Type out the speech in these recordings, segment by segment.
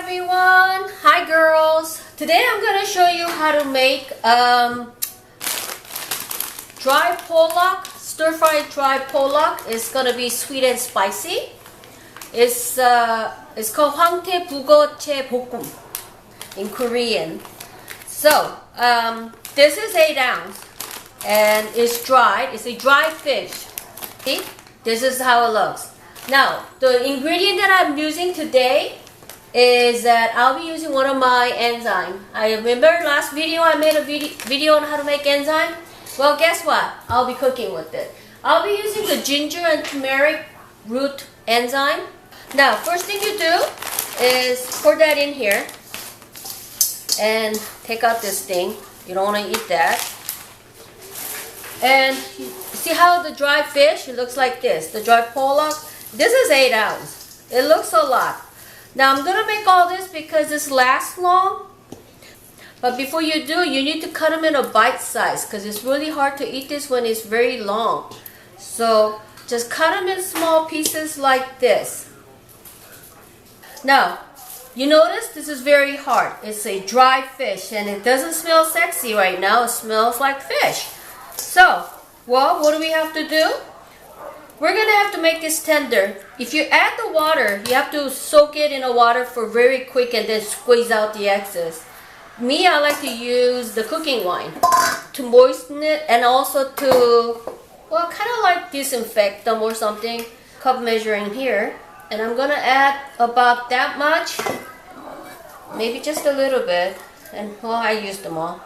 everyone. Hi girls. Today I'm going to show you how to make dry Pollock, stir-fried dry Pollock. It's going to be sweet and spicy. It's called 황태북어볶음 in Korean. So this is 8 ounce and it's dried. It's a dry fish. See? This is how it looks. Now the ingredient that I'm using today is that I'll be using one of my enzyme. I remember last video I made a video on how to make enzyme. Well, guess what? I'll be cooking with it. I'll be using the ginger and turmeric root enzyme. Now, first thing you do is pour that in here and take out this thing. You don't want to eat that. And see how the dry fish, it looks like this. The dry Pollock. This is 8 ounce. It looks a lot. Now I'm going to make all this because this lasts long. But before you do, you need to cut them in a bite size because it's really hard to eat this when it's very long. So just cut them in small pieces like this. Now, you notice this is very hard. It's a dry fish and it doesn't smell sexy right now. It smells like fish. So, well, what do we have to do? We're going to have to make this tender. If you add the water, you have to soak it in the water for very quick and then squeeze out the excess. Me, I like to use the cooking wine to moisten it and also to, well, kind of like disinfect them or something. Cup measuring here. And I'm going to add about that much, maybe just a little bit. And, well, I used them all.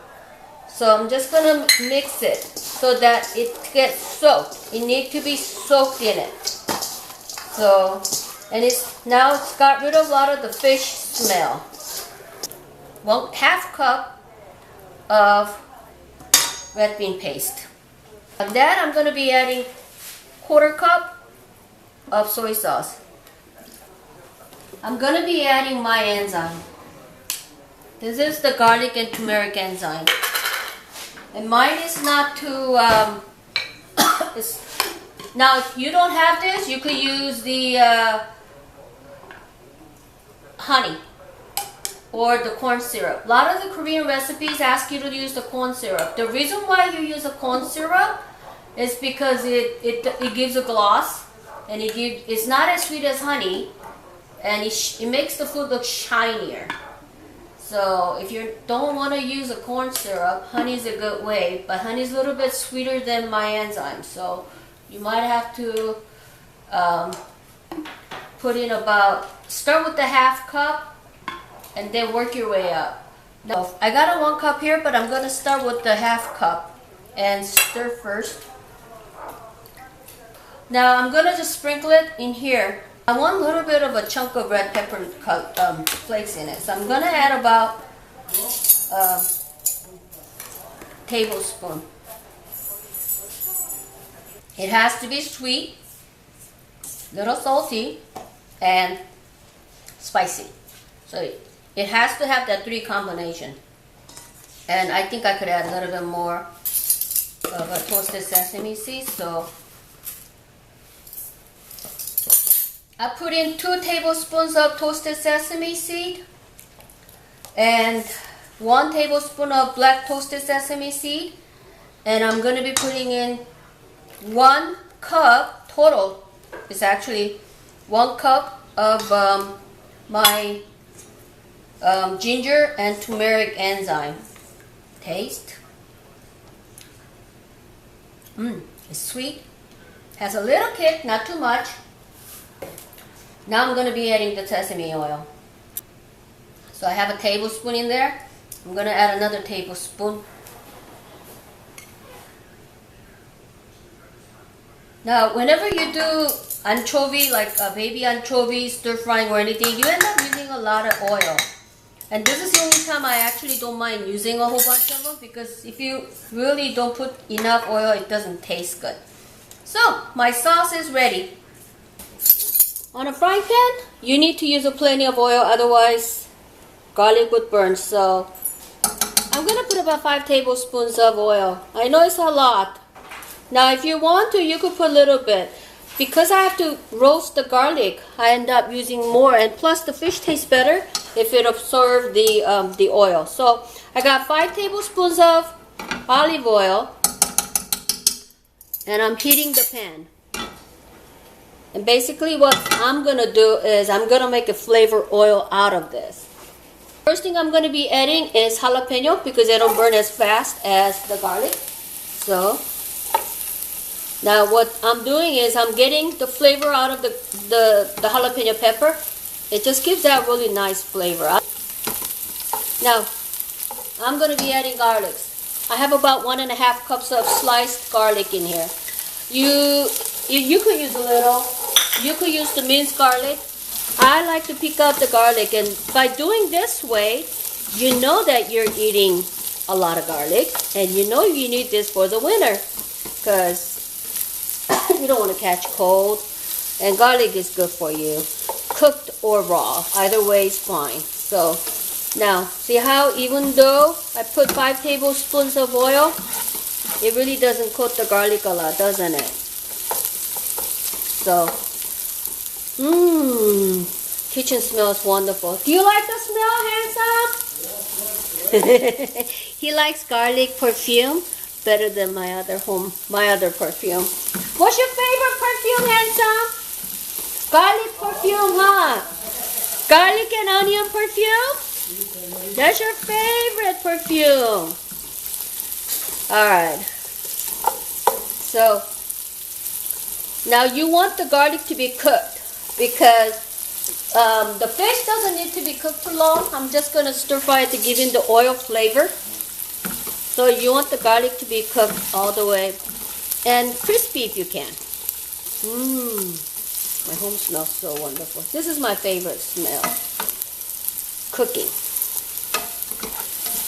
So I'm just going to mix it so that it gets soaked. It needs to be soaked in it. So, and now it's got rid of a lot of the fish smell. Well, half cup of red bean paste. And then I'm going to be adding quarter cup of soy sauce. I'm going to be adding my enzyme. This is the garlic and turmeric enzyme. And mine is not too, now if you don't have this, you could use the honey or the corn syrup. A lot of the Korean recipes ask you to use the corn syrup. The reason why you use the corn syrup is because it gives a gloss and it's not as sweet as honey and it makes the food look shinier. So if you don't want to use a corn syrup, honey is a good way, but honey is a little bit sweeter than my enzyme. So you might have to put in start with the half cup and then work your way up. Now, I got a 1 cup here, but I'm going to start with the half cup and stir first. Now I'm going to just sprinkle it in here. I want a little bit of a chunk of red pepper flakes in it. So I'm going to add about a tablespoon. It has to be sweet, little salty, and spicy. So it has to have that 3 combination. And I think I could add a little bit more of a toasted sesame seeds. So I put in 2 tablespoons of toasted sesame seed and 1 tablespoon of black toasted sesame seed, and I'm going to be putting in 1 cup total. It's actually 1 cup of my ginger and turmeric enzyme. Taste. It's sweet. Has a little kick, not too much. Now I'm going to be adding the sesame oil. So I have a tablespoon in there. I'm going to add another tablespoon. Now whenever you do anchovy, like a baby anchovy, stir frying or anything, you end up using a lot of oil. And this is the only time I actually don't mind using a whole bunch of them, because if you really don't put enough oil, it doesn't taste good. So my sauce is ready. On a frying pan, you need to use plenty of oil, otherwise garlic would burn. So I'm going to put about 5 tablespoons of oil. I know it's a lot. Now if you want to, you could put a little bit. Because I have to roast the garlic, I end up using more, and plus the fish tastes better if it absorbs the oil. So I got 5 tablespoons of olive oil, and I'm heating the pan. And basically what I'm going to do is I'm going to make a flavor oil out of this. First thing I'm going to be adding is jalapeno because they don't burn as fast as the garlic. So now what I'm doing is I'm getting the flavor out of the jalapeno pepper. It just gives that really nice flavor. Now I'm going to be adding garlic. I have about 1.5 cups of sliced garlic in here. You could use a little. You could use the minced garlic. I like to pick out the garlic, and by doing this way, you know that you're eating a lot of garlic, and you know you need this for the winter because you don't want to catch cold, and garlic is good for you, cooked or raw. Either way is fine. So now, see how even though I put 5 tablespoons of oil, it really doesn't coat the garlic a lot, doesn't it? So, kitchen smells wonderful. Do you like the smell, handsome? He likes garlic perfume better than my other perfume. What's your favorite perfume, handsome? Garlic perfume, huh? Garlic and onion perfume? That's your favorite perfume. Alright. So, now you want the garlic to be cooked because the fish doesn't need to be cooked too long. I'm just going to stir fry it to give it the oil flavor. So you want the garlic to be cooked all the way and crispy if you can. My home smells so wonderful. This is my favorite smell. Cooking.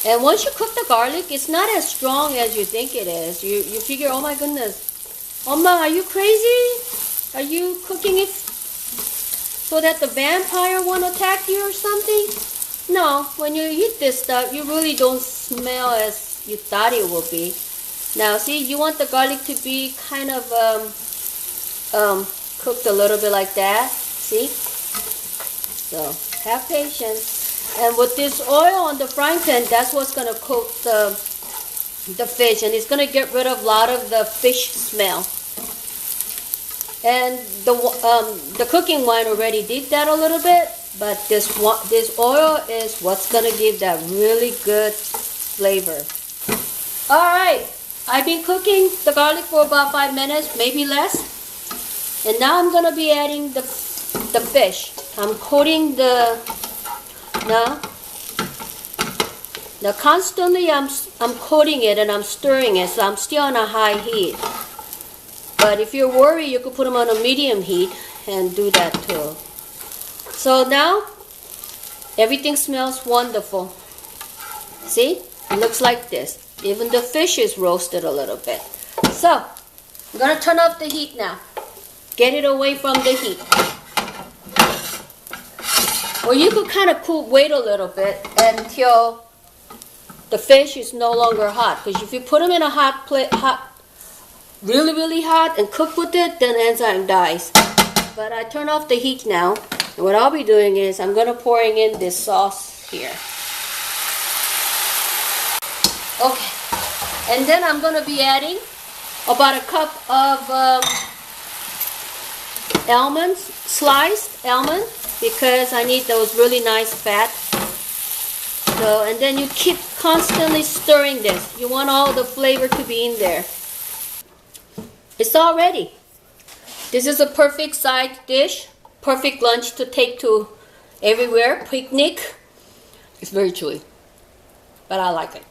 And once you cook the garlic, it's not as strong as you think it is. You figure, oh my goodness, Omma, are you crazy? Are you cooking it so that the vampire won't attack you or something? No, when you eat this stuff, you really don't smell as you thought it would be. Now, see, you want the garlic to be kind of cooked a little bit like that. See? So, have patience. And with this oil on the frying pan, that's what's going to coat the fish, and it's going to get rid of a lot of the fish smell. And the cooking wine already did that a little bit, but this oil is what's going to give that really good flavor. Alright, I've been cooking the garlic for about 5 minutes, maybe less. And now I'm going to be adding the fish. I'm coating Now constantly I'm coating it and I'm stirring it, so I'm still on a high heat. But if you're worried, you could put them on a medium heat and do that too. So now everything smells wonderful. See? It looks like this. Even the fish is roasted a little bit. So I'm going to turn off the heat now. Get it away from the heat. Or you could kind of wait a little bit until the fish is no longer hot. Because if you put them in a hot plate, really, really hot, and cook with it, then the enzyme dies. But I turn off the heat now. And what I'll be doing is I'm going to pouring in this sauce here. Okay. And then I'm going to be adding about a cup of almonds, sliced almond, because I need those really nice fat. So, and then you keep constantly stirring this. You want all the flavor to be in there. It's all ready. This is a perfect side dish, perfect lunch to take to everywhere, picnic. It's very chewy, but I like it.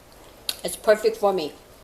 It's perfect for me.